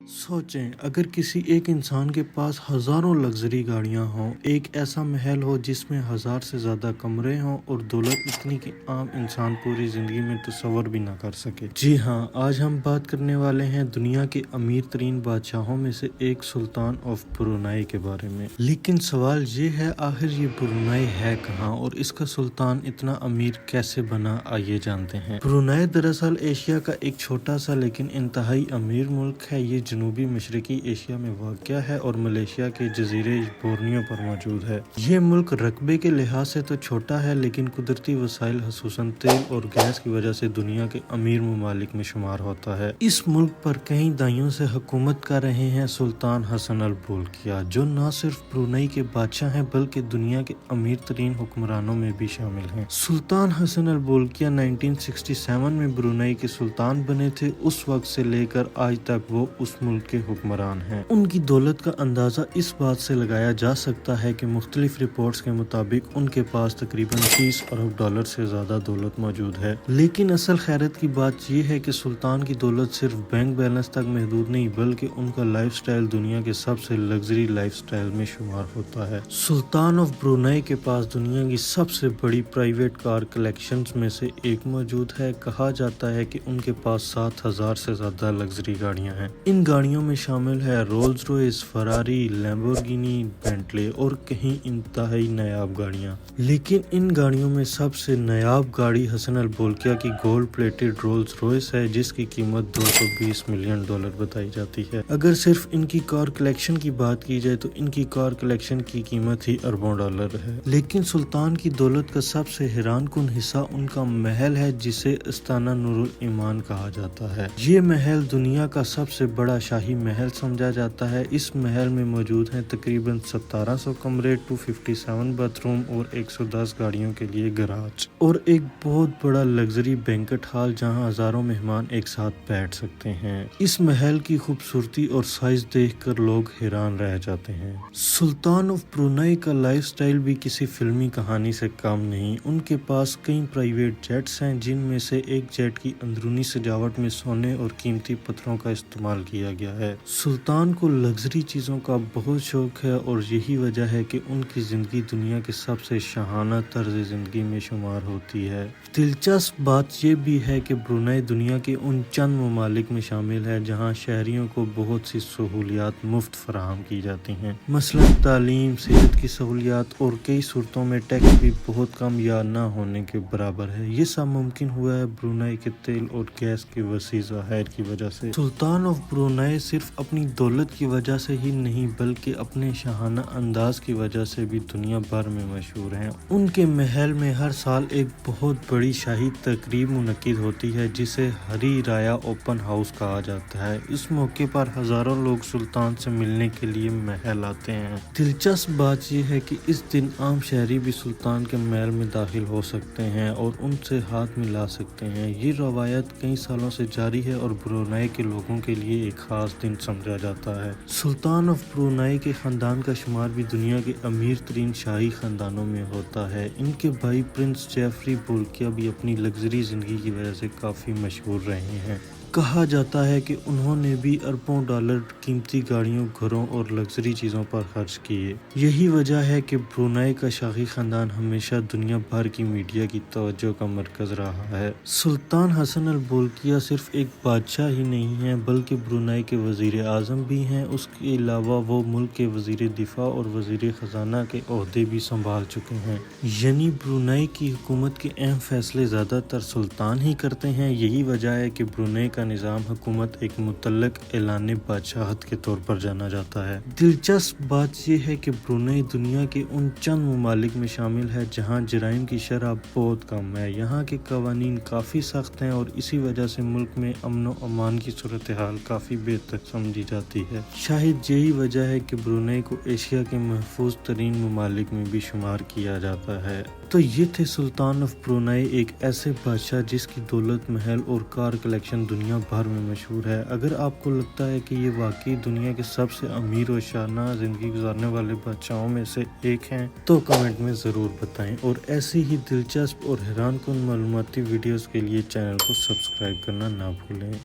सोचें, अगर किसी एक इंसान के पास हज़ारों लग्ज़री गाड़ियाँ हों, एक ऐसा महल हो जिसमें 1000 से ज़्यादा कमरे हों और दौलत इतनी कि आम इंसान पूरी ज़िंदगी में तसव्वुर भी ना कर सके। जी हाँ, आज हम बात करने वाले हैं दुनिया के अमीर तरीन बादशाहों में से एक सुल्तान ऑफ ब्रुनाई के बारे में। लेकिन सवाल ये है, आखिर ये ब्रुनाई है कहाँ और इसका सुल्तान इतना अमीर कैसे बना, आइए जानते हैं। ब्रुनाई दरअसल एशिया का एक छोटा सा लेकिन इंतहाई अमीर मुल्क है। ये जनूबी मशरकी एशिया में वाक़या है और मलेशिया के जजीरे बोर्नियो पर मौजूद है। ये मुल्क रकबे के लिहाज से तो छोटा है, लेकिन कुदरती वसाइल खसूसन तेल और गैस की वजह से दुनिया के अमीर ममालिक में शुमार होता है। इस मुल्क पर कई दाइयों से हुकूमत कर रहे हैं सुल्तान हसन अल बोल्किया, जो न सिर्फ ब्रुनई के बादशाह हैं बल्कि दुनिया के अमीर तरीन हुक्मरानों में भी शामिल हैं। सुल्तान हसन अल बोल्किया 1967 में ब्रुनई के सुल्तान बने थे। उस वक्त से लेकर आज तक वो उस मुल्क के हुक्मरान हैं। उनकी दौलत का अंदाजा इस बात से लगाया जा सकता है कि मुख्तलिफ रिपोर्ट्स के मुताबिक उनके पास तकरीबन 30 अरब डॉलर से ज्यादा दौलत मौजूद है। लेकिन असल खैरत की बात यह है कि सुल्तान की दौलत सिर्फ बैंक बैलेंस तक महदूद नहीं, बल्कि उनका लाइफस्टाइल दुनिया के सबसे लग्जरी लाइफस्टाइल में शुमार होता है। सुल्तान ऑफ ब्रुनई के पास दुनिया की सबसे बड़ी प्राइवेट कार कलेक्शंस में से एक मौजूद है। कहा जाता है कि उनके पास 7000 से ज्यादा लग्जरी गाड़ियां हैं। इन गाड़ियों में शामिल है Rolls Royce, Ferrari, Lamborghini, Bentley और कहीं इंतहाई नायाब गाड़ियां। लेकिन इन गाड़ियों में सबसे नायाब गाड़ी हसन अल बोल्किया की गोल्ड प्लेटेड रोल्स रॉयस है, जिसकी कीमत 220 मिलियन डॉलर बताई जाती है। अगर सिर्फ इनकी कार कलेक्शन की बात की जाए तो इनकी कार कलेक्शन की कीमत ही अरबों डॉलर है। लेकिन सुल्तान की दौलत का सबसे हैरान कुन हिस्सा उनका महल है, जिसे अस्ताना नूरुल ईमान कहा जाता है। ये महल दुनिया का सबसे बड़ा शाही महल समझा जाता है। इस महल में मौजूद हैं तकरीबन 1700 कमरे, 257 बाथरूम और 110 गाड़ियों के लिए गराज और एक बहुत बड़ा लग्जरी बैंकेट हॉल, जहां हजारों मेहमान एक साथ बैठ सकते हैं। इस महल की खूबसूरती और साइज देखकर लोग हैरान रह जाते हैं। सुल्तान ऑफ ब्रुनई का लाइफस्टाइल भी किसी फिल्मी कहानी से कम नहीं। उनके पास कई प्राइवेट जेट्स हैं, जिनमें से एक जेट की अंदरूनी सजावट में सोने और कीमती पत्थरों का इस्तेमाल किया गया है। सुल्तान को लग्जरी चीजों का बहुत शौक है और यही वजह है कि उनकी जिंदगी दुनिया के सबसे शाहाना तर्ज जिंदगी में शुमार होती है। दिलचस्प बात यह भी है कि ब्रुनई दुनिया के उन चंद ममालिक में शामिल है जहां शहरियों को बहुत सी सहूलियात मुफ्त फराहम की जाती हैं, मसलन तालीम, सेहत की सहूलियात और कई सूरतों में टैक्स भी बहुत कम या ना होने के बराबर है। ये सब मुमकिन हुआ है ब्रुनई के तेल और गैस के वसी ज़खायर की वजह से। सुल्तान ऑफ ब्रुनई सिर्फ अपनी दौलत की वजह से ही नहीं बल्कि अपने शाहाना अंदाज की वजह से भी दुनिया भर में मशहूर हैं। उनके महल में हर साल एक बहुत बड़ी शाही तकरीब मुनक्किद होती है, जिसे हरी राया ओपन हाउस कहा जाता है। इस मौके पर हजारों लोग सुल्तान से मिलने के लिए महल आते हैं। दिलचस्प बात यह है कि इस दिन आम शहरी भी सुल्तान के महल में दाखिल हो सकते हैं और उनसे हाथ मिला सकते हैं। ये रवायत कई सालों से जारी है और ब्रुनई के लोगों के लिए एक खास दिन समझा जाता है। सुल्तान ऑफ ब्रुनई के खानदान का शुमार भी दुनिया के अमीर तरीन शाही खानदानों में होता है। इनके भाई प्रिंस जेफरी बोल्किया भी अपनी लग्जरी जिंदगी की वजह से काफी मशहूर रहे हैं। कहा जाता है कि उन्होंने भी अरबों डॉलर कीमती गाड़ियों, घरों और लग्जरी चीज़ों पर खर्च किए। यही वजह है कि ब्रुनई का शाही खानदान हमेशा दुनिया भर की मीडिया की तवज्जो का मरकज रहा है। सुल्तान हसन अल बोल्किया सिर्फ एक बादशाह ही नहीं है बल्कि ब्रुनई के वजीर आज़म भी हैं। उसके अलावा वो मुल्क के वजीर दिफा और वजीर खजाना के ओहदे भी संभाल चुके हैं। यानी ब्रुनई की हुकूमत के अहम फैसले ज़्यादातर सुल्तान ही करते हैं। यही वजह है कि ब्रुनई का निज़ाम हुकूमत एक मुतल्लक एलान बादशाहत के तौर पर जाना जाता है। दिलचस्प बात यह है कि ब्रुनई दुनिया के उन चंद ममालिक में शामिल है जहां जराइम की शरह बहुत कम है। यहाँ के कवानीन काफ़ी सख्त हैं और इसी वजह से मुल्क में अमन व अमान की सूरत हाल काफ़ी बेहतर समझी जाती है। शायद यही वजह है कि ब्रुनई को एशिया के महफूज तरीन ममालिक में भी शुमार किया जाता है। तो ये थे सुल्तान ऑफ ब्रुनई, एक ऐसे बादशाह जिसकी दौलत, महल और कार कलेक्शन दुनिया भर में मशहूर है। अगर आपको लगता है कि ये वाकई दुनिया के सबसे अमीर और शाना जिंदगी गुजारने वाले बादशाहों में से एक हैं, तो कमेंट में ज़रूर बताएं और ऐसी ही दिलचस्प और हैरान कुन मालूमाती वीडियोस के लिए चैनल को सब्सक्राइब करना ना भूलें।